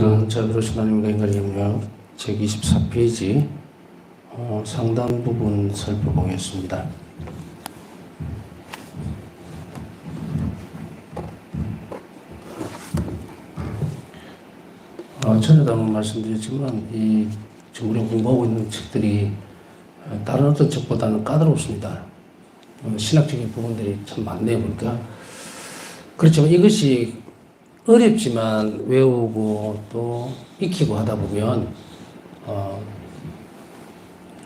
오늘은 자비로우신 하나님과 인간의 영역 제24페이지 상당 부분 살펴보겠습니다. 전에도 한번 말씀드렸지만 지금 우리가 공부하고 있는 책들이 다른 어떤 책보다는 까다롭습니다. 신학적인 부분들이 참 많네요. 보니까 그렇지만 이것이 어렵지만 외우고 또 익히고 하다 보면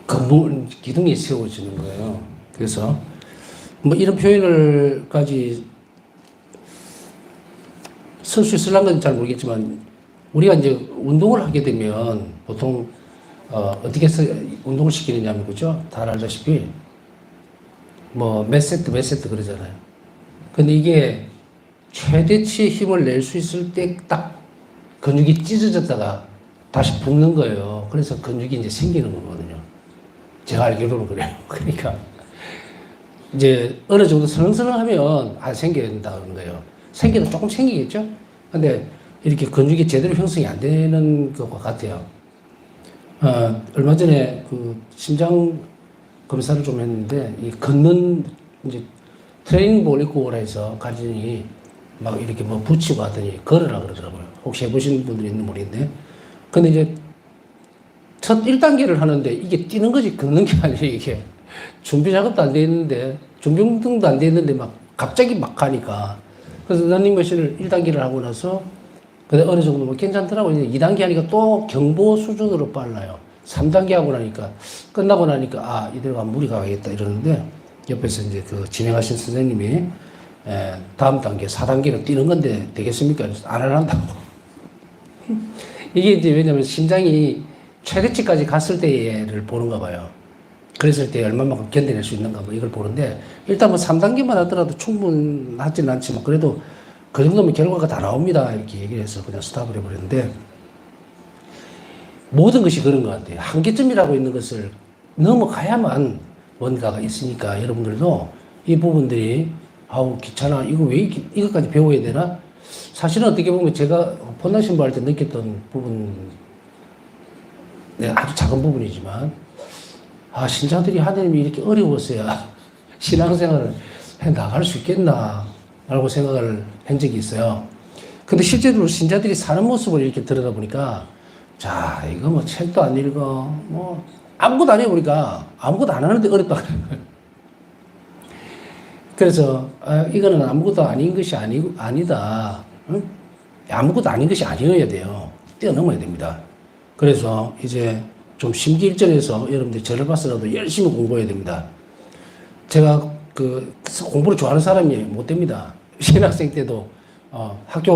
근본 기둥이 세워지는 거예요. 그래서 뭐 이런 표현을까지 쓸 수 있을란지 잘 모르겠지만 우리가 이제 운동을 하게 되면 보통 어떻게 해서 운동을 시키느냐면 그죠? 다 알다시피 뭐 몇 세트 그러잖아요. 근데 이게 최대치의 힘을 낼 수 있을 때 딱 근육이 찢어졌다가 다시 붙는 거예요. 그래서 근육이 이제 생기는 거거든요. 제가 알기로는 그래요. 그러니까 이제 어느 정도 설렁설렁하면 생겨야 된다는 거예요. 생기는 조금 생기겠죠? 근데 이렇게 근육이 제대로 형성이 안 되는 것과 같아요. 얼마 전에 그 심장 검사를 좀 했는데 이 걷는 이제 트레이닝복을 입고 오라 해서 가진이 막 이렇게 뭐 붙이고 하더니 걸으라 그러더라고요. 혹시 해보신 분들이 있는지 모르겠네. 근데 이제 첫 1단계를 하는데 이게 뛰는 거지 걷는 게 아니에요. 이게 준비 작업도 안 돼 있는데 준비 운동도 안 돼 있는데 막 갑자기 막 가니까 그래서 러닝머신을 1단계를 하고 나서 근데 어느 정도 뭐 괜찮더라고요. 2단계 하니까 또 경보 수준으로 빨라요. 3단계 하고 나니까 끝나고 나니까 이대로 가면 무리가 가겠다 이러는데 옆에서 이제 그 진행하신 선생님이 다음 단계 4단계는 뛰는 건데 되겠습니까? 그래서 안 한다고. 이게 이제 왜냐면 심장이 최대치까지 갔을 때를 보는가 봐요. 그랬을 때 얼마만큼 견뎌낼 수 있는가 뭐 이걸 보는데 일단 뭐 3단계만 하더라도 충분하지는 않지만 그래도 그 정도면 결과가 다 나옵니다. 이렇게 얘기를 해서 그냥 스탑을 해버렸는데 모든 것이 그런 것 같아요. 한계점이라고 있는 것을 넘어가야만 뭔가가 있으니까 여러분들도 이 부분들이 귀찮아. 이거 왜 이것까지 배워야 되나? 사실은 어떻게 보면 제가 본당 신부할 때 느꼈던 부분, 아주 작은 부분이지만, 신자들이 하나님이 이렇게 어려웠어야 신앙생활을 해 나갈 수 있겠나, 라고 생각을 한 적이 있어요. 근데 실제로 신자들이 사는 모습을 이렇게 들여다보니까, 자, 이거 뭐 책도 안 읽어, 뭐, 아무것도 안 해보니까 아무것도 안 하는데 어렵다. 그래서 이거는 아무것도 아닌 것이 아니다. 응? 아무것도 아닌 것이 아니어야 돼요. 뛰어넘어야 됩니다. 그래서 이제 좀 심기일전해서 여러분들 저를 봐서라도 열심히 공부해야 됩니다. 제가 공부를 좋아하는 사람이 못 됩니다. 신학생 때도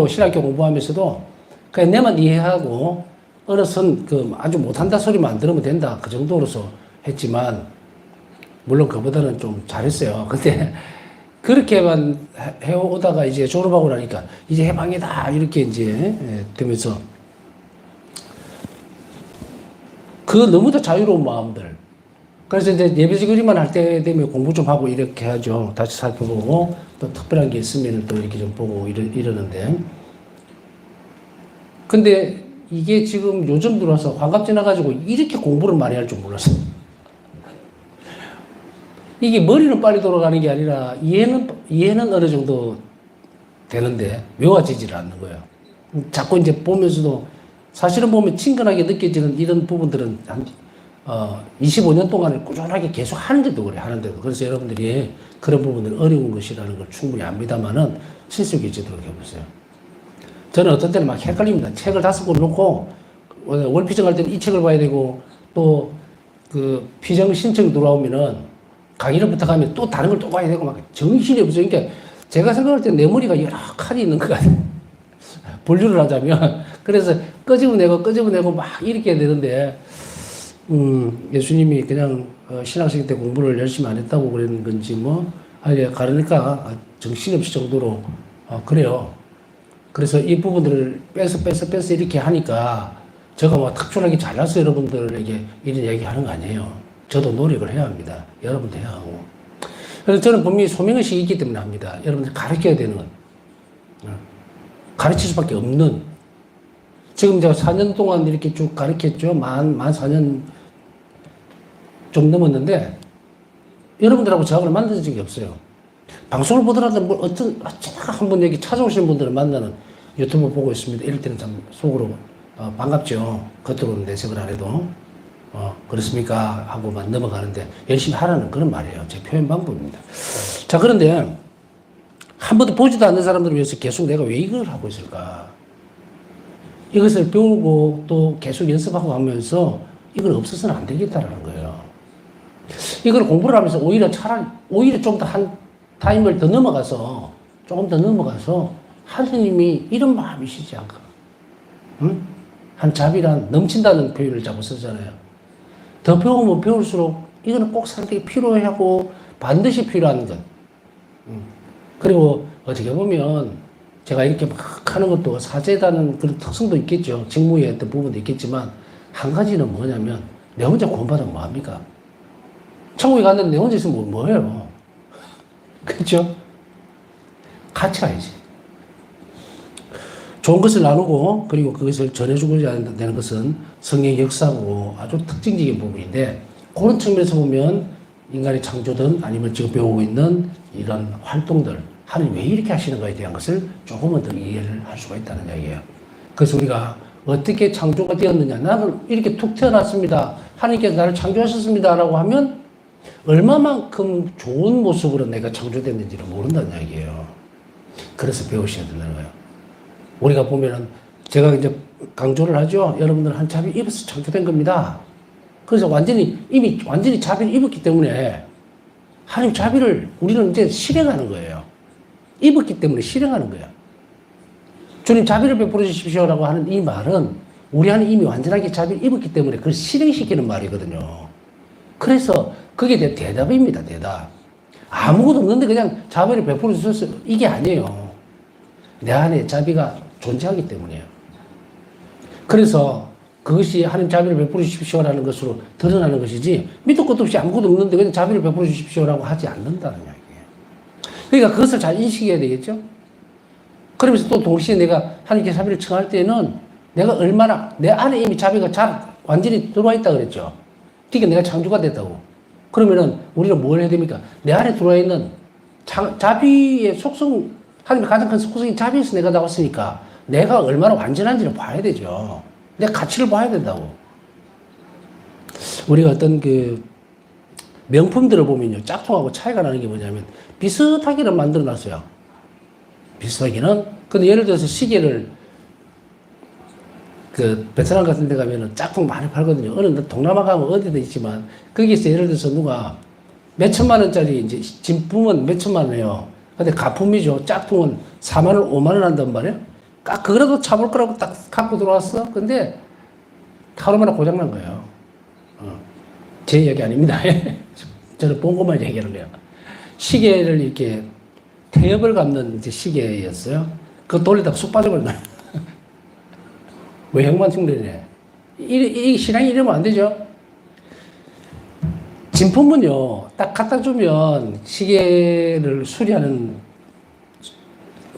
신학교 공부하면서도 그냥 내만 이해하고 어느선 아주 못한다 소리만 안 들으면 된다. 그 정도로서 했지만 물론 그보다는 좀 잘했어요. 근데 그렇게만 해오다가 이제 졸업하고 나니까 이제 해방이다 이렇게 이제 되면서 너무도 자유로운 마음들. 그래서 이제 예배지 그리만 할 때 되면 공부 좀 하고 이렇게 하죠. 다시 살펴보고 또 특별한 게 있으면 또 이렇게 좀 보고 이러는데. 근데 이게 지금 요즘 들어와서 환갑 지나가지고 이렇게 공부를 많이 할 줄 몰랐어요. 이게 머리는 빨리 돌아가는 게 아니라 이해는 어느 정도 되는데 외워지질 않는 거예요. 자꾸 이제 보면서도 사실은 보면 친근하게 느껴지는 이런 부분들은 한 25년 동안 꾸준하게 계속 하는데도 그래, 하는데도. 그래서 여러분들이 그런 부분들 어려운 것이라는 걸 충분히 압니다만은 실수있도록 해보세요. 저는 어떤 때는 막 헷갈립니다. 책을 5권 놓고 월피정할 때는 이 책을 봐야 되고 또 피정 신청이 들어오면은 강의를 부탁하면 또 다른 걸 또 봐야 되고 막 정신이 없어요. 그러니까 제가 생각할 때 내 머리가 여러 칸이 있는 것 같아요. 분류를 하자면. 그래서 끄집어내고 막 이렇게 해야 되는데, 예수님이 그냥 신학생 때 공부를 열심히 안 했다고 그랬는 건지 가르니까 정신없이 정도로, 그래요. 그래서 이 부분들을 빼서 이렇게 하니까 제가 뭐 특출나게 잘나서 여러분들에게 이런 얘기 하는 거 아니에요. 저도 노력을 해야 합니다. 여러분도 해야 하고. 그래서 저는 분명히 소명의식이 있기 때문에 합니다. 여러분들 가르쳐야 되는 건. 가르칠 수밖에 없는 지금 제가 4년 동안 이렇게 쭉 가르쳤죠. 만 4년 좀 넘었는데, 여러분들하고 저하고는 만난 적이 없어요. 방송을 보더라도 뭐 어쩌다 한번 여기 찾아오시는 분들을 만나는 유튜브 보고 있습니다. 이럴 때는 참 속으로 반갑죠. 겉으로는 내색을 안 해도. 그렇습니까? 하고만 넘어가는데 열심히 하라는 그런 말이에요. 제 표현 방법입니다. 자, 그런데 한 번도 보지도 않는 사람들을 위해서 계속 내가 왜 이걸 하고 있을까? 이것을 배우고 또 계속 연습하고 하면서 이걸 없어서는 안 되겠다라는 거예요. 이걸 공부를 하면서 오히려 좀 더 한 타임을 더 넘어가서, 조금 더 넘어가서 하느님이 이런 마음이시지 않을까? 응? 한 자비란 넘친다는 표현을 자꾸 쓰잖아요. 더 배우면 배울수록 이거는 꼭 상대에 필요하고 반드시 필요한 것. 그리고 어떻게 보면 제가 이렇게 막 하는 것도 사제다는 그런 특성도 있겠죠. 직무의 어떤 부분도 있겠지만 한 가지는 뭐냐면 내 혼자 구원받으면 뭐합니까? 천국에 갔는데 내 혼자 있으면 뭐예요? 그렇죠? 같이 가야지. 좋은 것을 나누고 그리고 그것을 전해주고자 되는 것은 성령의 역사고 아주 특징적인 부분인데 그런 측면에서 보면 인간의 창조든 아니면 지금 배우고 있는 이런 활동들 하나님 왜 이렇게 하시는가에 대한 것을 조금은 더 이해를 할 수가 있다는 이야기예요. 그래서 우리가 어떻게 창조가 되었느냐, 나는 이렇게 툭 태어났습니다, 하나님께서 나를 창조하셨습니다 라고 하면 얼마만큼 좋은 모습으로 내가 창조됐는지를 모른다는 이야기예요. 그래서 배우셔야 된다는 거예요. 우리가 보면은 제가 이제 강조를 하죠. 여러분들 한 자비를 입어서 창조된 겁니다. 그래서 이미 완전히 자비를 입었기 때문에 하나님 자비를 우리는 이제 실행하는 거예요. 입었기 때문에 실행하는 거예요. 주님 자비를 베풀어 주십시오라고 하는 이 말은 우리 안에 이미 완전하게 자비를 입었기 때문에 그걸 실행시키는 말이거든요. 그래서 그게 대답입니다. 대답. 아무것도 없는데 그냥 자비를 베풀어 주셨어요. 이게 아니에요. 내 안에 자비가 존재하기 때문이에요. 그래서 그것이 하나님 자비를 베풀어 주십시오라는 것으로 드러나는 것이지 밑도 끝도 없이 아무것도 없는데 그냥 자비를 베풀어 주십시오라고 하지 않는다는 이야기예요. 그러니까 그것을 잘 인식해야 되겠죠. 그러면서 또 동시에 내가 하나님께 자비를 청할 때는 내가 얼마나 내 안에 이미 자비가 잘 완전히 들어와 있다 그랬죠. 그러니까 내가 창조가 됐다고. 그러면은 우리는 뭘 해야 됩니까? 내 안에 들어와 있는 자비의 속성, 하나님의 가장 큰 속성이 자비에서 내가 나왔으니까 내가 얼마나 완전한지를 봐야 되죠. 내 가치를 봐야 된다고. 우리가 어떤 그 명품들을 보면요, 짝퉁하고 차이가 나는 게 뭐냐면 비슷하게는 만들어 놨어요. 비슷하기는. 근데 예를 들어서 시계를 그 베트남 같은 데 가면은 짝퉁 많이 팔거든요. 어느 동남아 가면 어디든 있지만 거기서 예를 들어서 누가 몇 천만 원짜리 이제 진품은 몇 천만 원이에요. 근데 가품이죠. 짝퉁은 4만 원, 5만 원 한단 말이에요. 그래도 차볼 거라고 딱 갖고 들어왔어. 근데 하루 만에 고장난 거예요. 제 이야기 아닙니다. 저는 본 것만 얘기하는 거예요. 시계를 이렇게 태엽을 감는 이제 시계였어요. 그거 돌리다가 쑥 빠져버린 거예요. 외형만 충돌이네. 이 신앙이 이러면 안 되죠. 진품은요, 딱 갖다 주면 시계를 수리하는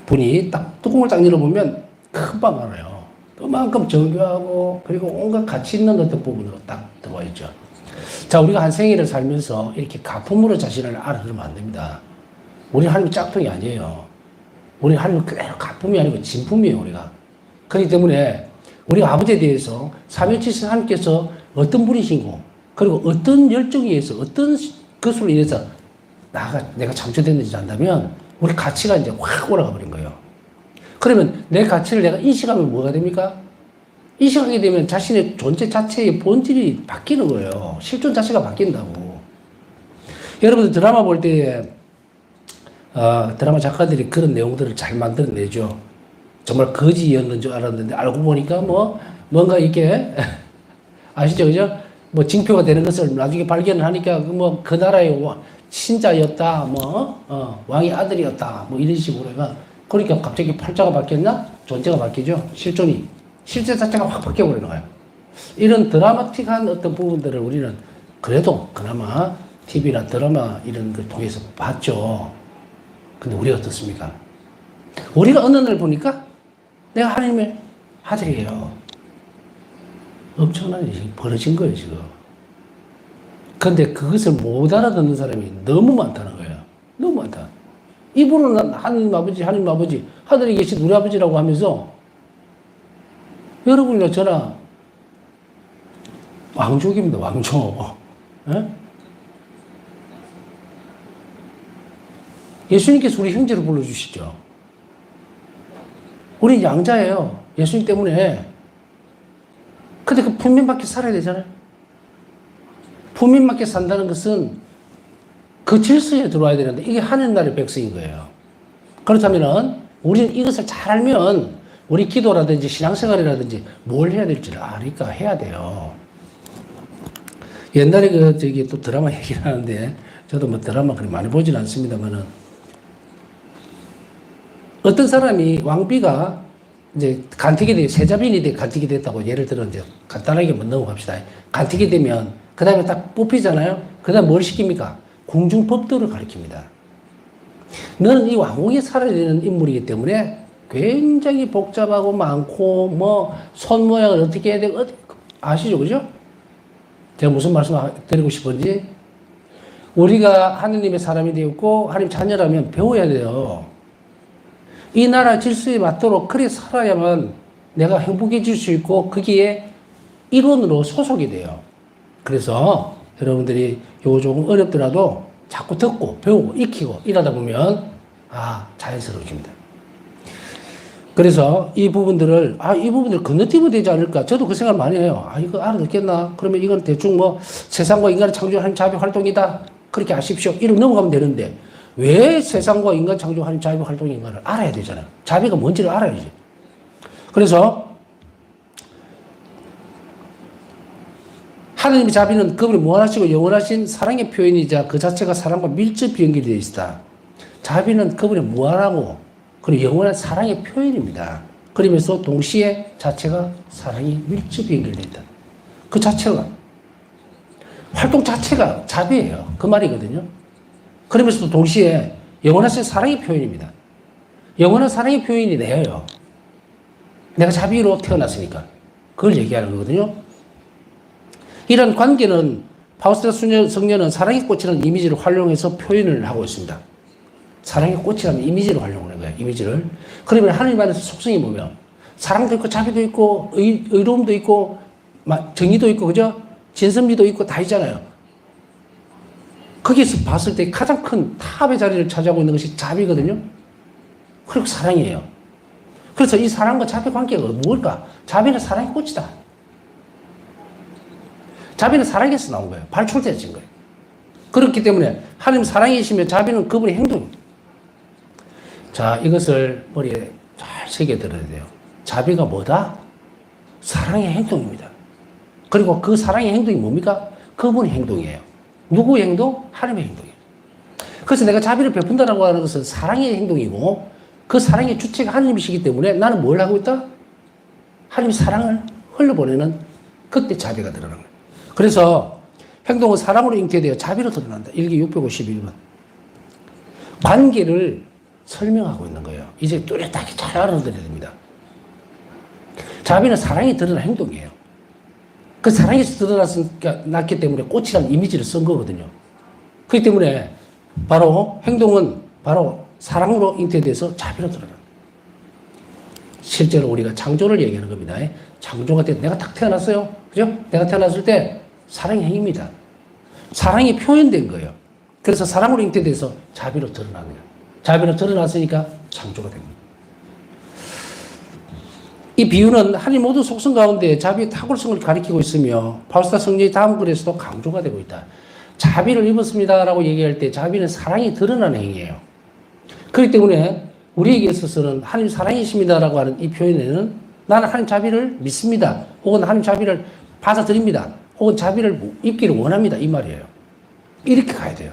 분이 딱 뚜껑을 딱 열어보면 금방 알아요. 그만큼 정교하고 그리고 온갖 가치 있는 어떤 부분으로 딱 들어와 있죠. 자, 우리가 한 생애를 살면서 이렇게 가품으로 자신을 알아들으면 안 됩니다. 우리 하나님 짝퉁이 아니에요. 우리 하나님 그대로 가품이 아니고 진품이에요, 우리가. 그렇기 때문에 우리가 아버지에 대해서 삼위일체 하나님께서 어떤 분이신고 그리고 어떤 열정에 의해서 어떤 것으로 인해서 내가 창조됐는지 안다면 우리 가치가 이제 확 올라가 버린 거예요. 그러면 내 가치를 내가 인식하면 뭐가 됩니까? 인식하게 되면 자신의 존재 자체의 본질이 바뀌는 거예요. 실존 자체가 바뀐다고. 여러분들 드라마 볼 때 드라마 작가들이 그런 내용들을 잘 만들어내죠. 정말 거지였는 줄 알았는데 알고 보니까 뭔가 이렇게 아시죠, 그죠? 뭐 징표가 되는 것을 나중에 발견을 하니까 그 나라의 신자였다, 왕의 아들이었다, 이런 식으로 해가 그러니까 갑자기 팔자가 바뀌었나? 존재가 바뀌죠. 실제 자체가 확 바뀌어버리는 거예요. 이런 드라마틱한 어떤 부분들을 우리는 그래도 그나마 TV나 드라마 이런 걸 통해서 봤죠. 근데 우리가 어떻습니까? 우리가 어느 날 보니까 내가 하나님의 아들이에요. 엄청난 일이 벌어진 거예요, 지금. 근데 그것을 못 알아듣는 사람이 너무 많다는 거예요. 너무 많다. 이분은 하느님 아버지, 하느님 아버지, 하늘에 계신 우리 아버지라고 하면서 여러분이나 저나 왕족입니다, 왕족. 예? 예수님께서 우리 형제를 불러주시죠. 우리 양자예요. 예수님 때문에. 근데 그 품민 밖에 살아야 되잖아요. 품민 밖에 산다는 것은 그 질서에 들어와야 되는데 이게 하늘나라의 백성인 거예요. 그렇다면은 우리는 이것을 잘 알면 우리 기도라든지 신앙생활이라든지 뭘 해야 될지를 아니까 해야 돼요. 옛날에 또 드라마 얘기를 하는데 저도 뭐 드라마 그리 많이 보진 않습니다만은 어떤 사람이 왕비가 이제 간택이 돼, 세자빈이 돼 간택이 됐다고 예를 들어 이제 간단하게 뭐 넘어갑시다. 간택이 되면 그 다음에 딱 뽑히잖아요. 그 다음 뭘 시킵니까? 궁중법도를 가르칩니다. 너는 이 왕궁에 살아야 되는 인물이기 때문에 굉장히 복잡하고 많고 뭐 손 모양을 어떻게 해야 되고 아시죠? 그죠? 제가 무슨 말씀 드리고 싶은지 우리가 하느님의 사람이 되었고 하나님 자녀라면 배워야 돼요. 이 나라 질서에 맞도록 그래 살아야만 내가 행복해질 수 있고 거기에 일원으로 소속이 돼요. 그래서 여러분들이 요거 조금 어렵더라도 자꾸 듣고 배우고 익히고 이러다 보면 자연스러워집니다. 그래서 이 부분들을 건너뛰면 되지 않을까? 저도 그 생각 많이 해요. 이거 알아듣겠나? 그러면 이건 대충 뭐 세상과 인간을 창조하는 자비 활동이다. 그렇게 아십시오. 이러고 넘어가면 되는데 왜 세상과 인간 창조하는 자비 활동인가를 알아야 되잖아요. 자비가 뭔지를 알아야지. 그래서 하느님의 자비는 그분이 무한하시고 영원하신 사랑의 표현이자 그 자체가 사랑과 밀접히 연결되어 있다. 자비는 그분의 무한하고 그리고 영원한 사랑의 표현입니다. 그러면서 동시에 자체가 사랑이 밀접히 연결되어 있다. 그 자체가 활동 자체가 자비예요. 그 말이거든요. 그러면서도 동시에 영원하신 사랑의 표현입니다. 영원한 사랑의 표현이 내요. 내가 자비로 태어났으니까. 그걸 얘기하는 거거든요. 이런 관계는 파우스트 성녀는 사랑의 꽃이라는 이미지를 활용해서 표현을 하고 있습니다. 사랑의 꽃이라는 이미지를 활용하는 거예요. 이미지를. 그러면 하나님 안에서 속성이 뭐면 사랑도 있고 자비도 있고 의로움도 있고 정의도 있고 그죠? 진선미도 있고 다 있잖아요. 거기서 봤을 때 가장 큰 탑의 자리를 차지하고 있는 것이 자비거든요. 그리고 사랑이에요. 그래서 이 사랑과 자비 관계가 뭘까? 자비는 사랑의 꽃이다. 자비는 사랑에서 나온 거예요. 발출되어진 거예요. 그렇기 때문에 하나님 사랑이시면 자비는 그분의 행동입니다. 자, 이것을 머리에 잘 새겨들어야 돼요. 자비가 뭐다? 사랑의 행동입니다. 그리고 그 사랑의 행동이 뭡니까? 그분의 행동이에요. 누구의 행동? 하나님의 행동이에요. 그래서 내가 자비를 베푼다라고 하는 것은 사랑의 행동이고 그 사랑의 주체가 하나님이시기 때문에 나는 뭘 하고 있다? 하나님의 사랑을 흘려보내는 그때 자비가 드러나는 거예요. 그래서 행동은 사랑으로 잉태되어 자비로 드러난다. 일기 651번. 관계를 설명하고 있는 거예요. 이제 뚜렷하게 잘 알아들어야 됩니다. 자비는 사랑이 드러난 행동이에요. 그 사랑에서 드러났기 때문에 꽃이라는 이미지를 쓴 거거든요. 그렇기 때문에 바로 행동은 바로 사랑으로 잉태돼서 자비로 드러난다. 실제로 우리가 창조를 얘기하는 겁니다. 창조가 돼 내가 딱 태어났어요. 그죠? 내가 태어났을 때 사랑의 행위입니다. 사랑이 표현된 거예요. 그래서 사랑으로 잉태돼서 자비로 드러납니다. 자비로 드러났으니까 창조가 됩니다. 이 비유는 하나님 모든 속성 가운데 자비의 탁월성을 가리키고 있으며 바울사 성령의 다음 글에서도 강조가 되고 있다. 자비를 입었습니다라고 얘기할 때 자비는 사랑이 드러나는 행위예요. 그렇기 때문에 우리에게 있어서는 하나님 사랑이십니다라고 하는 이 표현에는 나는 하나님 자비를 믿습니다. 혹은 하나님 자비를 받아들입니다. 혹은 자비를 입기를 원합니다. 이 말이에요. 이렇게 가야 돼요.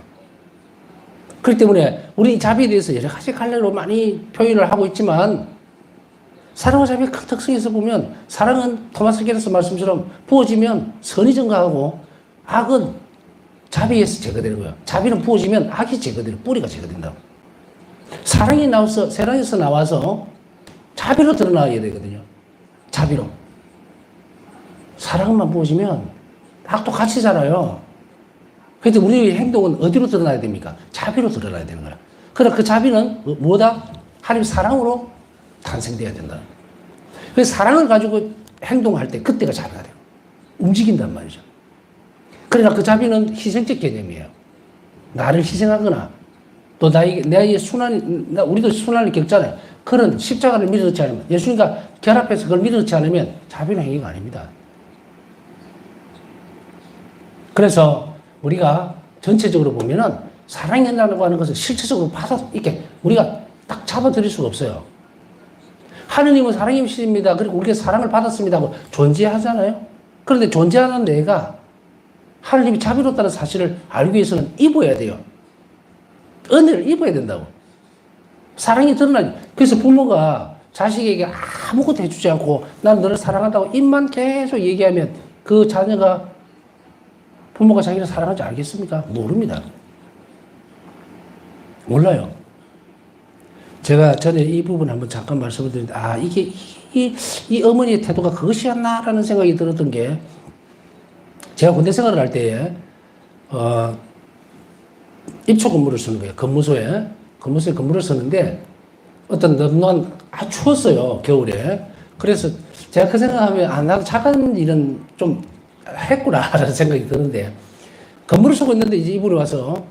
그렇기 때문에 우리 자비에 대해서 여러 가지 갈래로 많이 표현을 하고 있지만 사랑과 자비의 큰 특성에서 보면 사랑은 토마스 겔에서 말씀처럼 부어지면 선이 증가하고 악은 자비에서 제거되는 거예요. 자비는 부어지면 악이 제거되는 뿌리가 제거된다고. 사랑이 나와서 세상에서 나와서 자비로 드러나야 되거든요. 자비로. 사랑만 보시면 악도 같이 자라요. 그런데 우리의 행동은 어디로 드러나야 됩니까? 자비로 드러나야 되는 거야. 그러나 그 자비는 뭐다? 하나님 사랑으로 탄생돼야 된다. 그래서 사랑을 가지고 행동할 때 그때가 자비가 돼요. 움직인단 말이죠. 그러나 그 자비는 희생적 개념이에요. 나를 희생하거나 또 나의 우리도 순환을 겪잖아요. 그런 십자가를 믿어놓지 않으면, 예수님과 결합해서 그걸 믿어놓지 않으면 자비는 행위가 아닙니다. 그래서 우리가 전체적으로 보면은 사랑한다고 하는 것을 실체적으로 이렇게 우리가 딱 잡아들일 수가 없어요. 하느님은 사랑이십니다. 그리고 우리가 사랑을 받았습니다 하고 존재하잖아요. 그런데 존재하는 내가 하느님이 자비롭다는 사실을 알기 위해서는 입어야 돼요. 은혜를 입어야 된다고. 사랑이 드러나니. 그래서 부모가 자식에게 아무것도 해주지 않고 난 너를 사랑한다고 입만 계속 얘기하면 그 자녀가 부모가 자기를 사랑하지 알겠습니까? 모릅니다. 몰라요. 제가 전에 이 부분 한번 잠깐 말씀을 드렸는데, 이 어머니의 태도가 그것이었나라는 생각이 들었던 게, 제가 군대 생활을 할 때에, 입초 근무를 쓰는 거예요. 근무소에 근무를 쓰는데, 어떤 너무난, 추웠어요. 겨울에. 그래서 제가 그 생각하면, 나도 작은 일은 좀 했구나라는 생각이 드는데, 근무를 쓰고 있는데, 이제 이분이 와서,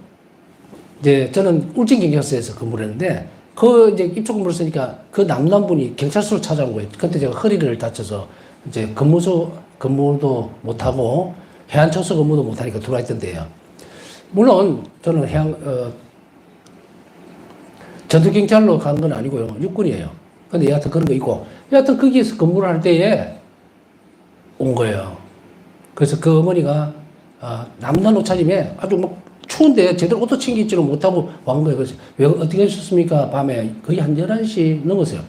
이제 저는 울진경찰서에서 근무를 했는데, 이제 입초 근무를 쓰니까 그 남남분이 경찰서를 찾아온 거예요. 그때 제가 허리를 다쳐서 이제 근무도 못하고 해안초소 근무도 못하니까 들어와 있던데요. 물론 저는 전투경찰로 간 건 아니고요. 육군이에요. 근데 여하튼 그런 거 있고, 여하튼 거기에서 근무를 할 때에 온 거예요. 그래서 그 어머니가, 남남 옷차림에 아주 뭐 추운데 제대로 옷도 챙기지를 못하고 온 거예요. 그래서 왜 어떻게 하셨습니까? 밤에 거의 한 11시 넘었어요.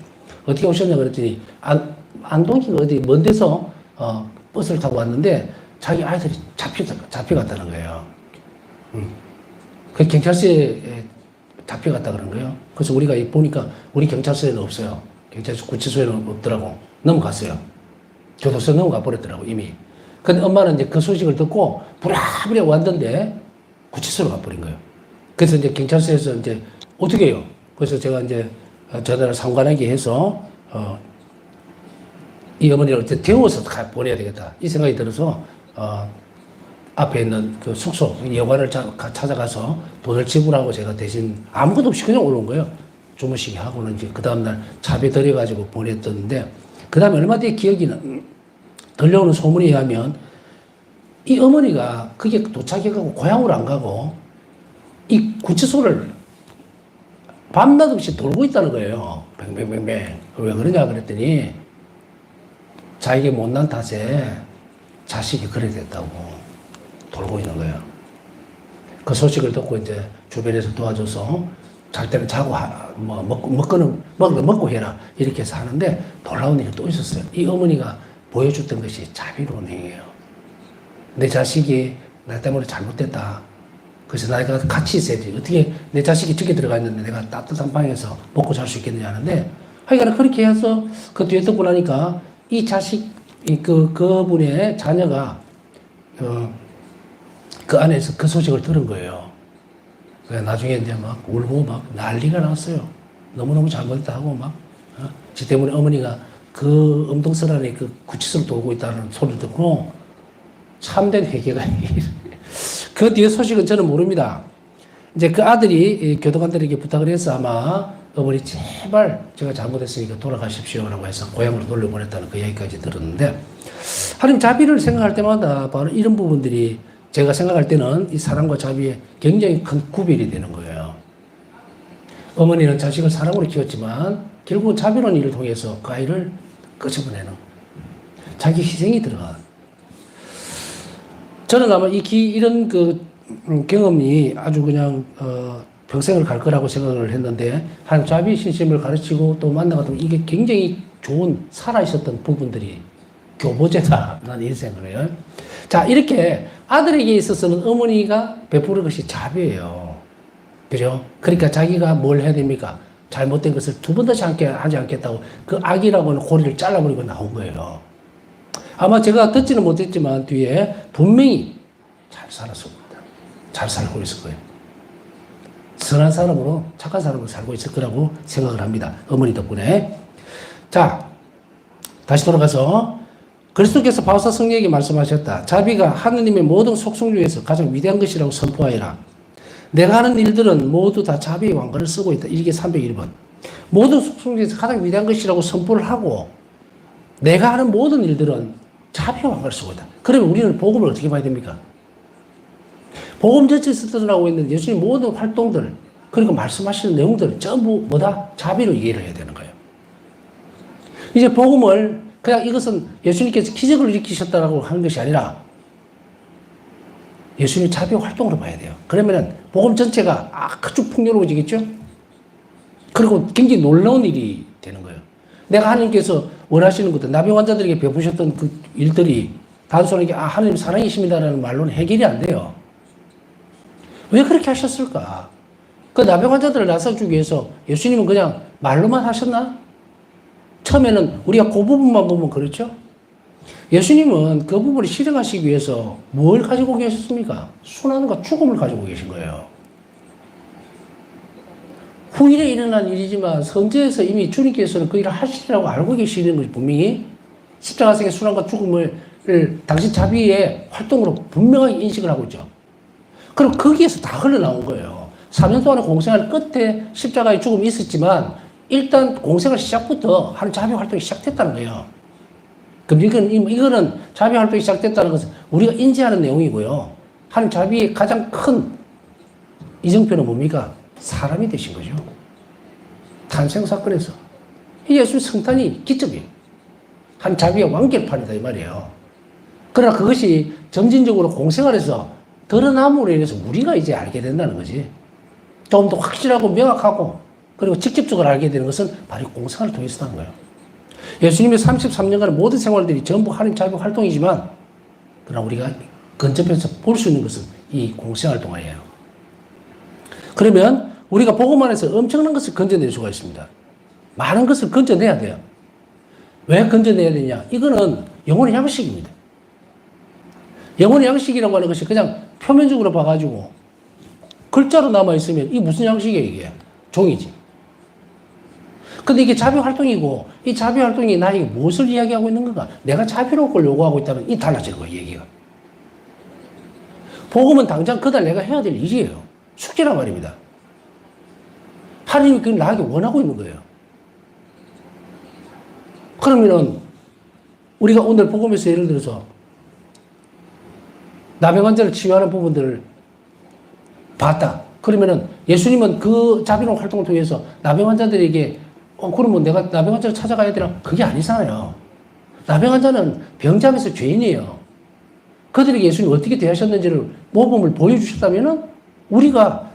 어떻게 오셨냐 그랬더니 안동인가 어디 먼 데서 버스를 타고 왔는데 자기 아이들이 잡혀갔다는 거예요. 그 경찰서에 잡혀갔다 그런 거예요. 그래서 우리가 보니까 우리 경찰서에는 없어요. 경찰서 구치소에는 없더라고. 넘어갔어요. 교도소 넘어가 버렸더라고 이미. 근데 엄마는 이제 그 소식을 듣고 부랴부랴 왔는데 구치소로 가버린 거예요. 그래서 이제 경찰서에서 이제 어떻게 해요? 그래서 제가 이제 전화를 상관하게 해서, 이 어머니를 데워서 보내야 되겠다. 이 생각이 들어서, 앞에 있는 그 숙소, 여관을 찾아가서 돈을 지불하고 제가 대신 아무것도 없이 그냥 올라온 거예요. 주무시게 하고는 이제 그 다음날 차비 들여가지고 보냈었는데, 그 다음에 얼마 뒤에 기억이 들려오는 소문에 의하면 이 어머니가 그게 도착해가고 고향으로 안 가고 이 구치소를 밤낮 없이 돌고 있다는 거예요. 뱅뱅뱅뱅. 왜 그러냐 그랬더니 자기가 못난 탓에 자식이 그래 됐다고 돌고 있는 거예요. 그 소식을 듣고 이제 주변에서 도와줘서 잘 때는 자고 먹고 해라 이렇게 해서 하는데 놀라운 일이 또 있었어요. 이 어머니가 보여줬던 것이 자비로운 행위예요. 내 자식이 나 때문에 잘못됐다. 그래서 내가 같이 있어야지. 어떻게 내 자식이 저기 들어가 있는데 내가 따뜻한 방에서 먹고 잘 수 있겠느냐 하는데, 하여간 그렇게 해서 그 뒤에 듣고 나니까 이 자식, 그분의 자녀가, 그 안에서 그 소식을 들은 거예요. 그래서 나중에 이제 막 울고 막 난리가 났어요. 너무너무 잘못했다 하고 막, 지 때문에 어머니가 그 엄동설 안에 그 구치소를 돌고 있다는 소리를 듣고 참된 회개가 그 뒤에 소식은 저는 모릅니다. 이제 그 아들이 교도관들에게 부탁을 해서 아마 어머니 제발 제가 잘못했으니까 돌아가십시오라고 해서 고향으로 돌려보냈다는 그 얘기까지 들었는데, 하나님 자비를 생각할 때마다 바로 이런 부분들이 제가 생각할 때는 이 사랑과 자비에 굉장히 큰 구별이 되는 거예요. 어머니는 자식을 사랑으로 키웠지만 결국은 자비로운 일을 통해서 그 아이를 끄집어내는 자기 희생이 들어간. 저는 아마 이런 경험이 아주 그냥, 평생을 갈 거라고 생각을 했는데, 한 자비 신심을 가르치고 또 만나가지고 이게 굉장히 좋은 살아있었던 부분들이 교보제다. 나는 이 생각을 해요. 자, 이렇게 아들에게 있어서는 어머니가 베푸는 것이 자비예요. 그죠? 그러니까 자기가 뭘 해야 됩니까? 잘못된 것을 두 번 다시 하지 않겠다고 그 악이라고 하는 고리를 잘라버리고 나온 거예요. 아마 제가 듣지는 못했지만 뒤에 분명히 잘 살았을 겁니다. 잘 살고 있을 거예요. 선한 사람으로 착한 사람으로 살고 있을 거라고 생각을 합니다. 어머니 덕분에. 자, 다시 돌아가서 그리스도께서 바오사 성령에게 말씀하셨다. 자비가 하느님의 모든 속성 중에서 가장 위대한 것이라고 선포하여라. 내가 하는 일들은 모두 다 자비의 왕관을 쓰고 있다. 이게 301번. 모든 속성 중에서 가장 위대한 것이라고 선포를 하고 내가 하는 모든 일들은 자비의 왕관을 쓰고 있다. 그러면 우리는 복음을 어떻게 봐야 됩니까? 복음 전체에서 드러나고 있는 예수님 모든 활동들 그리고 말씀하시는 내용들 전부 뭐다? 자비로 이해를 해야 되는 거예요. 이제 복음을 그냥 이것은 예수님께서 기적을 일으키셨다고 하는 것이 아니라 예수님의 자비 활동으로 봐야 돼요. 그러면은 복음 전체가 아주 풍요로워지겠죠? 그리고 굉장히 놀라운 일이 되는 거예요. 내가 하나님께서 원하시는 것들, 나병 환자들에게 베푸셨던 그 일들이 단순하게 하나님 사랑이십니다라는 말로는 해결이 안 돼요. 왜 그렇게 하셨을까? 그 나병 환자들을 나서주기 위해서 예수님은 그냥 말로만 하셨나? 처음에는 우리가 그 부분만 보면 그렇죠? 예수님은 그 부분을 실행하시기 위해서 뭘 가지고 계셨습니까? 순환과 죽음을 가지고 계신 거예요. 후일에 일어난 일이지만 선제에서 이미 주님께서는 그 일을 하시리라고 알고 계시는 것이 분명히 십자가생의 순환과 죽음을 당신 자비의 활동으로 분명하게 인식을 하고 있죠. 그럼 거기에서 다 흘러나온 거예요. 3년 동안의 공생활 끝에 십자가의 죽음이 있었지만 일단 공생활 시작부터 하는 자비 활동이 시작됐다는 거예요. 그럼 이거는 자비 활동이 시작됐다는 것은 우리가 인지하는 내용이고요. 하는 자비의 가장 큰 이정표는 뭡니까? 사람이 되신 거죠. 탄생 사건에서. 예수 성탄이 기점이에요. 한 자비의 완결판이다 이 말이에요. 그러나 그것이 점진적으로 공생활에서 드러남으로 인해서 우리가 이제 알게 된다는 거지. 좀 더 확실하고 명확하고 그리고 직접적으로 알게 되는 것은 바로 공생활을 통해서라는 거예요. 예수님의 33년간의 모든 생활들이 전부 하나님 자비 활동이지만 그러나 우리가 근접해서 볼 수 있는 것은 이 공생활 동안이에요. 그러면 우리가 복음 안에서 엄청난 것을 건져낼 수가 있습니다. 많은 것을 건져내야 돼요. 왜 건져내야 되냐? 이거는 영혼의 양식입니다. 영혼의 양식이라고 하는 것이 그냥 표면적으로 봐가지고 글자로 남아있으면 이게 무슨 양식이에요 이게? 종이지. 근데 이게 자비 활동이고 이 자비 활동이 나에게 무엇을 이야기하고 있는 건가? 내가 자비로운 걸 요구하고 있다면 이 달라지는 거예요 얘기가. 복음은 당장 그날 내가 해야 될 일이에요. 숙제란 말입니다. 하나님이 그걸 나에게 원하고 있는 거예요. 그러면은 우리가 오늘 복음에서 예를 들어서 나병 환자를 치유하는 부분들을 봤다. 그러면은 예수님은 그 자비로운 활동을 통해서 나병 환자들에게 그러면 내가 나병 환자를 찾아가야 되나? 그게 아니잖아요. 나병 환자는 병자면서 죄인이에요. 그들에게 예수님이 어떻게 대하셨는지를 모범을 보여주셨다면은 우리가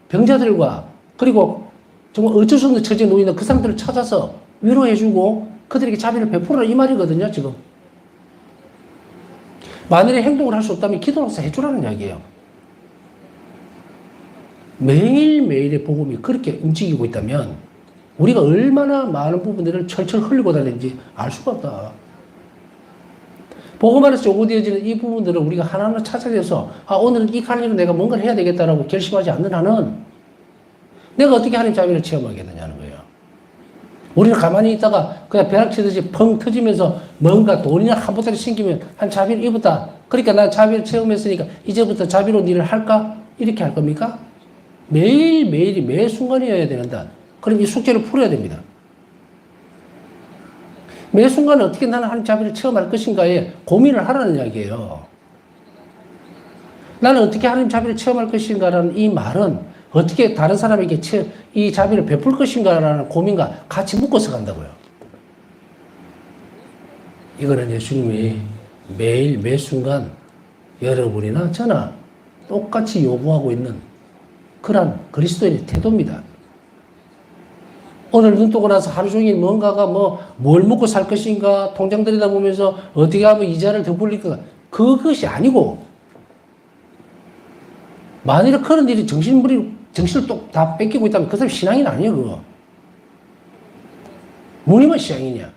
병자들과 그리고 정말 어쩔 수 없는 처지에 놓이는 그 사람들을 찾아서 위로해주고 그들에게 자비를 베풀어라 이 말이거든요 지금. 만일에 행동을 할 수 없다면 기도로서 해주라는 이야기예요. 매일매일의 복음이 그렇게 움직이고 있다면 우리가 얼마나 많은 부분들을 철철 흘리고 다니는지 알 수가 없다. 복음 안에서 요구되어지는 이 부분들을 우리가 하나하나 찾아내서 오늘은 이 관리로 내가 뭔가를 해야 되겠다라고 결심하지 않는 한은 내가 어떻게 하나님 자비를 체험하겠느냐는 거예요. 우리는 가만히 있다가 그냥 벼락 치듯이 펑 터지면서 뭔가 돈이나 한 보따리 생기면 한 자비를 입었다. 그러니까 난 자비를 체험했으니까 이제부터 자비로운 일을 할까? 이렇게 할 겁니까? 매일매일이 매 순간이어야 된다. 그럼 이 숙제를 풀어야 됩니다. 매 순간 어떻게 나는 하나님 자비를 체험할 것인가에 고민을 하라는 이야기예요. 나는 어떻게 하나님 자비를 체험할 것인가라는 이 말은 어떻게 다른 사람에게 이 자비를 베풀 것인가라는 고민과 같이 묶어서 간다고요. 이거는 예수님이 매일 매 순간 여러분이나 저나 똑같이 요구하고 있는 그러한 그리스도인의 태도입니다. 오늘 눈 뜨고 나서 하루 종일 뭔가가 뭘 먹고 살 것인가 통장 들여다보면서 어떻게 하면 이자를 더 불릴까 그것이 아니고 만일에 그런 일이 정신을 또 다 뺏기고 있다면 그 사람이 신앙인 아니에요 그거. 무늬만 신앙이냐.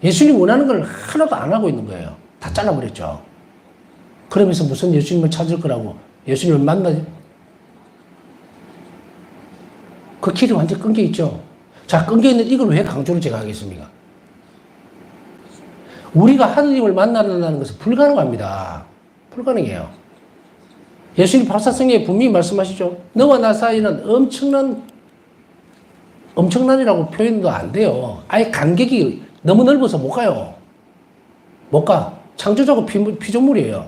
예수님 원하는 걸 하나도 안 하고 있는 거예요. 다 잘라버렸죠. 그러면서 무슨 예수님을 찾을 거라고 예수님을 만나죠? 그 길이 완전 끊겨 있죠. 자, 끊겨 있는 이걸 왜 강조를 제가 하겠습니까? 우리가 하느님을 만나는 것은 불가능합니다. 불가능해요. 예수님 박사성경에 분명히 말씀하시죠. 너와 나 사이는 엄청난이라고 표현도 안 돼요. 아예 간격이 너무 넓어서 못 가요. 못 가. 창조자고 피조물이에요.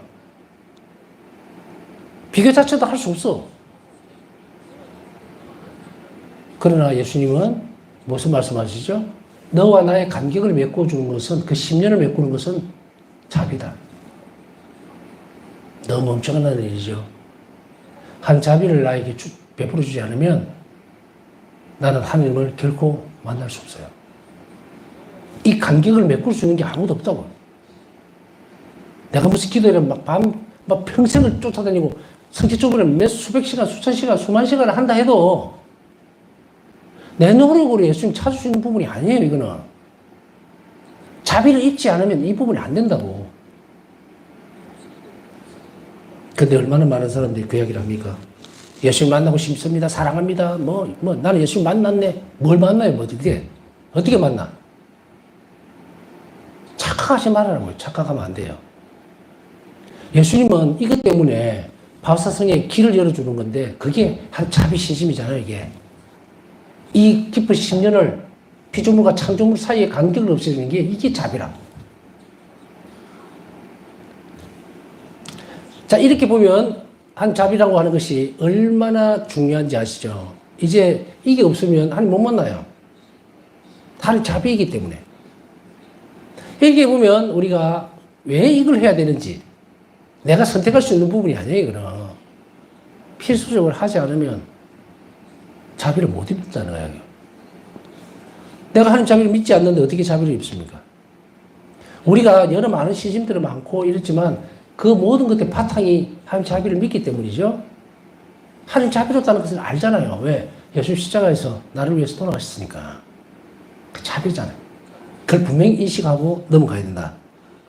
비교 자체도 할 수 없어. 그러나 예수님은 무슨 말씀하시죠? 너와 나의 간격을 메꿔주는 것은, 그 10년을 메꾸는 것은 자비다. 너무 엄청난 일이죠. 한 자비를 나에게 베풀어 주지 않으면 나는 하나님을 결코 만날 수 없어요. 이 간격을 메꿀 수 있는 게 아무도 없다고. 내가 무슨 기도를 막 평생을 쫓아다니고 성취적으로 몇 수백 시간, 수천 시간, 수만 시간을 한다 해도 내 노력으로 예수님 찾을 수 있는 부분이 아니에요, 이거는. 자비를 입지 않으면 이 부분이 안 된다고. 근데 얼마나 많은 사람들이 그 이야기를 합니까? 예수님 만나고 싶습니다. 사랑합니다. 나는 예수님 만났네. 뭘 만나요? 어떻게 만나? 착각하지 말라고요. 착각하면 안 돼요. 예수님은 이것 때문에 바울사성에 길을 열어주는 건데, 그게 한 자비신심이잖아요, 이게. 이 깊은 10년을 피조물과 창조물 사이의 간격을 없애주는 게 이게 자비라. 자, 이렇게 보면 한 자비라고 하는 것이 얼마나 중요한지 아시죠? 이제 이게 없으면 하나님 못 만나요. 하나님 자비이기 때문에. 이렇게 보면 우리가 왜 이걸 해야 되는지, 내가 선택할 수 있는 부분이 아니에요, 이거는. 필수적으로 하지 않으면 자비를 못 입는다는 거예요. 내가 하나님 자비를 믿지 않는데 어떻게 자비를 입습니까? 우리가 여러 많은 시심들이 많고 이렇지만 그 모든 것의 바탕이 하나님 자비를 믿기 때문이죠. 하나님 자비롭다는 것을 알잖아요. 왜? 예수 십자가에서 나를 위해서 돌아가셨으니까. 그 자비잖아요. 그걸 분명히 인식하고 넘어가야 된다.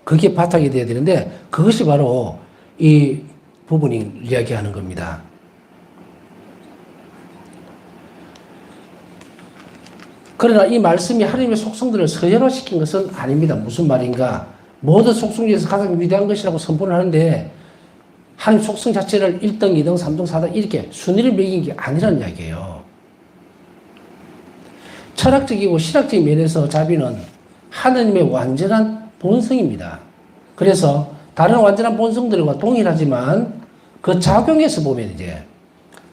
그게 바탕이 돼야 되는데 그것이 바로 이 부분이 이야기하는 겁니다. 그러나 이 말씀이 하나님의 속성들을 서열화시킨 것은 아닙니다. 무슨 말인가? 모든 속성 중에서 가장 위대한 것이라고 선포를 하는데 하나님 속성 자체를 1등, 2등, 3등, 4등 이렇게 순위를 매긴 게 아니라는 이야기예요. 철학적이고 신학적인 면에서 자비는 하나님의 완전한 본성입니다. 그래서 다른 완전한 본성들과 동일하지만 그 작용에서 보면 이제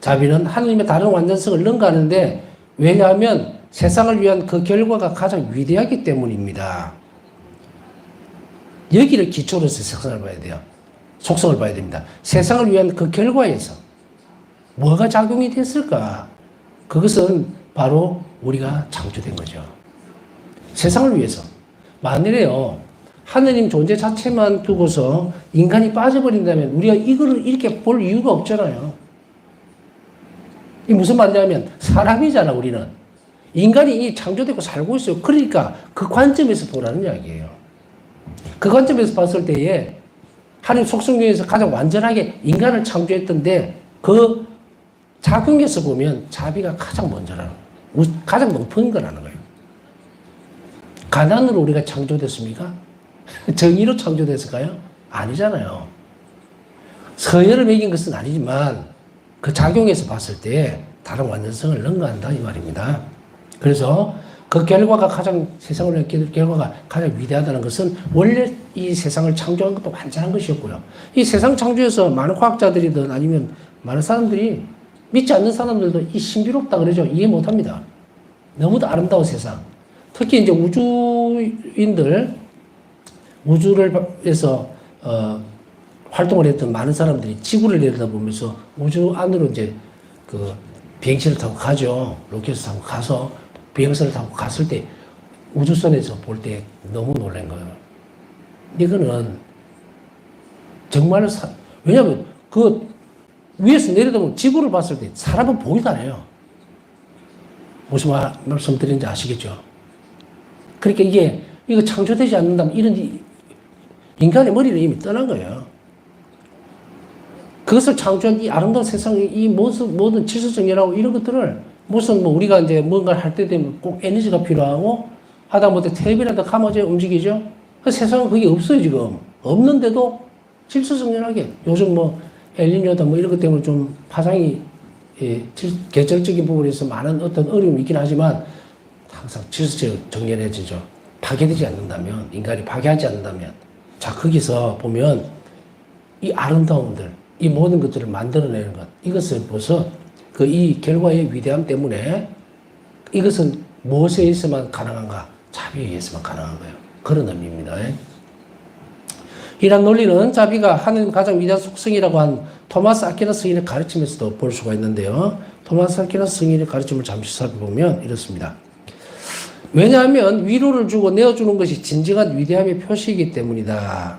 자비는 하나님의 다른 완전성을 능가하는데, 왜냐하면 세상을 위한 그 결과가 가장 위대하기 때문입니다. 여기를 기초로 해서 세상을 봐야 돼요. 속성을 봐야 됩니다. 세상을 위한 그 결과에서 뭐가 작용이 됐을까? 그것은 바로 우리가 창조된 거죠. 세상을 위해서. 만일에요, 하느님 존재 자체만 두고서 인간이 빠져버린다면 우리가 이거를 이렇게 볼 이유가 없잖아요. 이 무슨 말이냐면 사람이잖아, 우리는. 인간이 창조되고 살고 있어요. 그러니까 그 관점에서 보라는 이야기예요. 그 관점에서 봤을 때에 하나님 속성 중에서 가장 완전하게 인간을 창조했던데 그 작용에서 보면 자비가 가장 먼저라는 거예요. 가장 높은 거라는 거예요. 가난으로 우리가 창조됐습니까? 정의로 창조됐을까요? 아니잖아요. 서열을 매긴 것은 아니지만 그 작용에서 봤을 때 다른 완전성을 능가한다 이 말입니다. 그래서 그 결과가 세상을 위한 결과가 가장 위대하다는 것은 원래 이 세상을 창조한 것도 완전한 것이었고요. 이 세상 창조에서 많은 과학자들이든 아니면 많은 사람들이 믿지 않는 사람들도 이 신비롭다 그러죠. 이해 못 합니다. 너무도 아름다운 세상. 특히 이제 우주인들, 우주에서 활동을 했던 많은 사람들이 지구를 내려다보면서 우주 안으로 이제 그 비행기를 타고 가죠. 로켓을 타고 가서 비행선을 타고 갔을 때 우주선에서 볼 때 너무 놀란 거예요. 이거는 정말 왜냐하면 그 위에서 내려다보면 지구를 봤을 때 사람은 보이도 않아요. 무슨 말씀 드리는지 아시겠죠? 그러니까 이게 이거 창조되지 않는다면 인간의 머리를 이미 떠난 거예요. 그것을 창조한 이 아름다운 세상의 이 모든 질서 정연하고 이런 것들을 무슨 뭐 우리가 이제 뭔가를 할 때 되면 꼭 에너지가 필요하고 하다못해 텔레비라도 감아줘야 움직이죠. 그 세상은 그게 없어요, 지금. 없는데도 질서정연하게 요즘 뭐 엘니뇨다 뭐 이런 것 때문에 좀 파장이 계절적인 부분에서 많은 어떤 어려움이 있긴 하지만 항상 질서정연해지죠. 파괴되지 않는다면, 인간이 파괴하지 않는다면, 자 거기서 보면 이 아름다움들, 이 모든 것들을 만들어내는 것, 이것을 벌써 그 이 결과의 위대함 때문에 이것은 무엇에 의해서만 가능한가? 자비에 의해서만 가능한 거예요. 그런 의미입니다. 이런 논리는 자비가 하나님 가장 위대한 속성이라고 한 토마스 아퀴나스 성인의 가르침에서도 볼 수가 있는데요. 토마스 아퀴나스 성인의 가르침을 잠시 살펴보면 이렇습니다. 왜냐하면 위로를 주고 내어주는 것이 진정한 위대함의 표시이기 때문이다.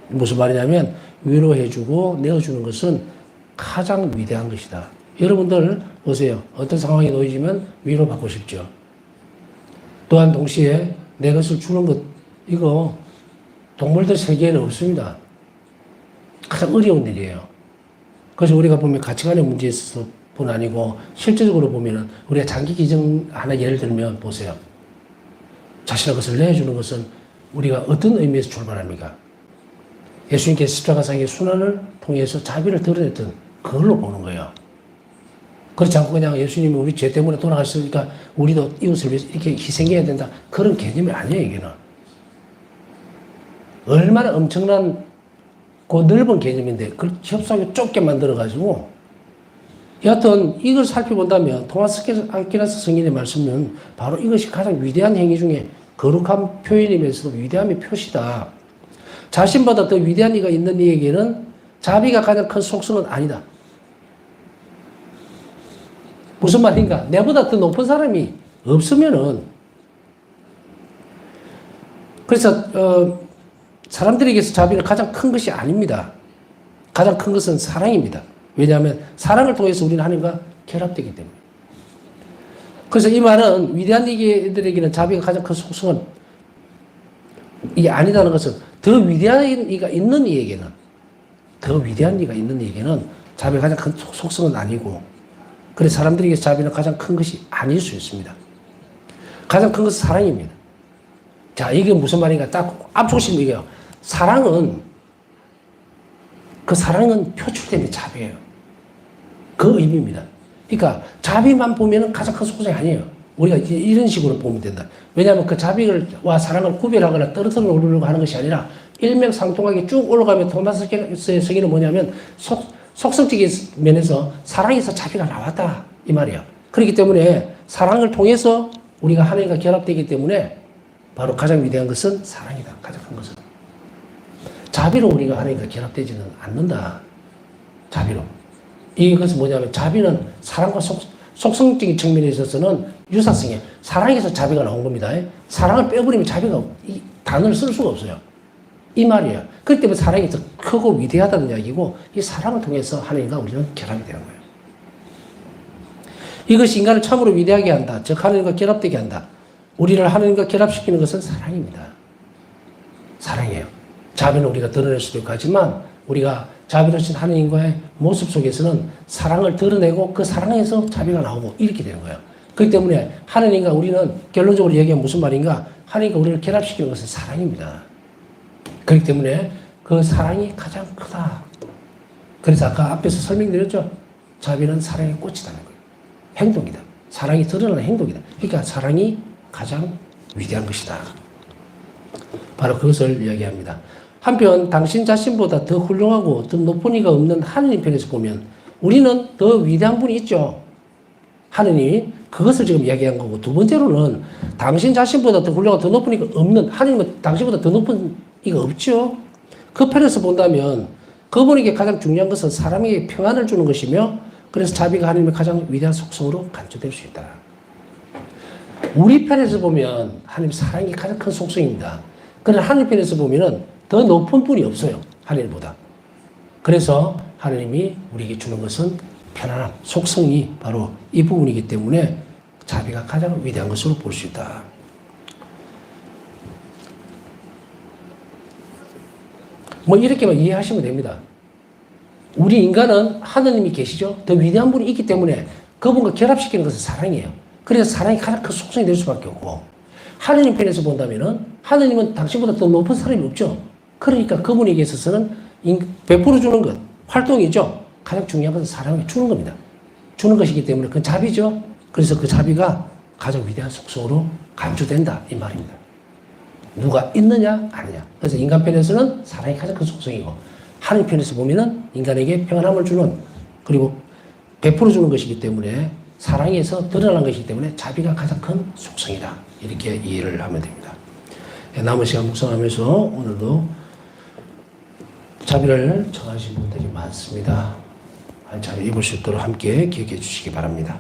무슨 말이냐면 위로해주고 내어주는 것은 가장 위대한 것이다. 여러분들 보세요. 어떤 상황에 놓이시면 위로받고 싶죠. 또한 동시에 내 것을 주는 것, 이거 동물들 세계에는 없습니다. 가장 어려운 일이에요. 그래서 우리가 보면 가치관의 문제에 있어서 뿐 아니고 실제적으로 보면은 우리가 장기 기증 하나 예를 들면 보세요. 자신의 것을 내주는 것은 우리가 어떤 의미에서 출발합니까? 예수님께서 십자가상의 순환을 통해서 자비를 드러냈던 그걸로 보는 거예요. 그렇지 않고 그냥 예수님이 우리 죄 때문에 돌아가셨으니까 우리도 이웃을 위해서 이렇게 희생해야 된다. 그런 개념이 아니에요, 이게는. 얼마나 엄청난 그 넓은 개념인데 그걸 협소하게 좁게 만들어가지고 여하튼 이걸 살펴본다면 토마스 아퀴나스 성인의 말씀은 바로 이것이 가장 위대한 행위 중에 거룩한 표현이면서도 위대함의 표시다. 자신보다 더 위대한 이가 있는 이에게는 자비가 가장 큰 속성은 아니다. 무슨 말인가? 내보다 더 높은 사람이 없으면은 그래서 사람들에게서 자비는 가장 큰 것이 아닙니다. 가장 큰 것은 사랑입니다. 왜냐하면 사랑을 통해서 우리는 하나님과 결합되기 때문에. 그래서 이 말은 위대한 이들에게는 자비가 가장 큰 속성은 이게 아니다는 것은 더 위대한 이가 있는 이에게는 자비가 가장 큰 속성은 아니고 그래서 사람들에게 자비는 가장 큰 것이 아닐 수 있습니다. 가장 큰 것은 사랑입니다. 자, 이게 무슨 말인가 딱 압축식 얘기해요. 사랑은 표출되는 자비예요. 그 의미입니다. 그러니까 자비만 보면 가장 큰 속성이 아니에요. 우리가 이런 식으로 보면 된다. 왜냐하면 그 자비와 사랑을 구별하거나 떨어뜨려 놓으려고 하는 것이 아니라 일맥상통하게 쭉 올라가면 토마스의 성인은 뭐냐면 속성적인 면에서 사랑에서 자비가 나왔다 이 말이야. 그렇기 때문에 사랑을 통해서 우리가 하나님과 결합되기 때문에 바로 가장 위대한 것은 사랑이다. 가장 큰 것은. 자비로 우리가 하나님과 결합되지는 않는다. 자비로. 이것은 뭐냐면 자비는 사랑과 속성적인 측면에 있어서는 유사성이에요. 사랑에서 자비가 나온 겁니다. 사랑을 빼버리면 자비가 이 단어를 쓸 수가 없어요. 이 말이에요. 그렇기 때문에 사랑이 더 크고 위대하다는 이야기고 이 사랑을 통해서 하나님과 우리는 결합이 되는 거예요. 이것이 인간을 참으로 위대하게 한다. 즉 하나님과 결합되게 한다. 우리를 하나님과 결합시키는 것은 사랑입니다. 사랑이에요. 자비는 우리가 드러낼 수도 있고 하지만 우리가 자비로신 하나님과의 모습 속에서는 사랑을 드러내고 그 사랑에서 자비가 나오고 이렇게 되는 거예요. 그렇기 때문에 하나님과 우리는 결론적으로 얘기하면 무슨 말인가? 하나님과 우리를 결합시키는 것은 사랑입니다. 그렇기 때문에 그 사랑이 가장 크다. 그래서 아까 앞에서 설명드렸죠. 자비는 사랑의 꽃이라는 거예요. 행동이다. 사랑이 드러나는 행동이다. 그러니까 사랑이 가장 위대한 것이다. 바로 그것을 이야기합니다. 한편 당신 자신보다 더 훌륭하고 더 높은 이가 없는 하느님 편에서 보면 우리는 더 위대한 분이 있죠. 하느님 그것을 지금 이야기한 거고 두 번째로는 당신 자신보다 더 훌륭하고 더 높은 이가 없는 하느님은 당신보다 더 높은 이가 없죠. 그 편에서 본다면 그분에게 가장 중요한 것은 사람에게 평안을 주는 것이며 그래서 자비가 하나님의 가장 위대한 속성으로 간주될 수 있다. 우리 편에서 보면 하나님 사랑이 가장 큰 속성입니다. 그러나 하나님 편에서 보면은 더 높은 분이 없어요. 하나님보다. 그래서 하나님이 우리에게 주는 것은 편안함, 속성이 바로 이 부분이기 때문에 자비가 가장 위대한 것으로 볼 수 있다. 뭐 이렇게만 이해하시면 됩니다. 우리 인간은 하느님이 계시죠? 더 위대한 분이 있기 때문에 그분과 결합시키는 것은 사랑이에요. 그래서 사랑이 가장 큰 속성이 될 수밖에 없고, 하느님 편에서 본다면은 하느님은 당신보다 더 높은 사람이 없죠. 그러니까 그분에게 있어서는 베풀어 주는 것, 활동이죠. 가장 중요한 것은 사랑을 주는 겁니다. 주는 것이기 때문에 그건 자비죠. 그래서 그 자비가 가장 위대한 속성으로 간주된다 이 말입니다. 누가 있느냐 아느냐. 그래서 인간 편에서는 사랑이 가장 큰 속성이고, 하느님 편에서 보면은 인간에게 평안함을 주는, 그리고 베풀어 주는 것이기 때문에, 사랑에서 드러난 것이기 때문에 자비가 가장 큰 속성이다. 이렇게 이해를 하면 됩니다. 남은 시간 묵상하면서 오늘도 자비를 청하신 분들이 많습니다. 잘 입을 수 있도록 함께 기억해 주시기 바랍니다.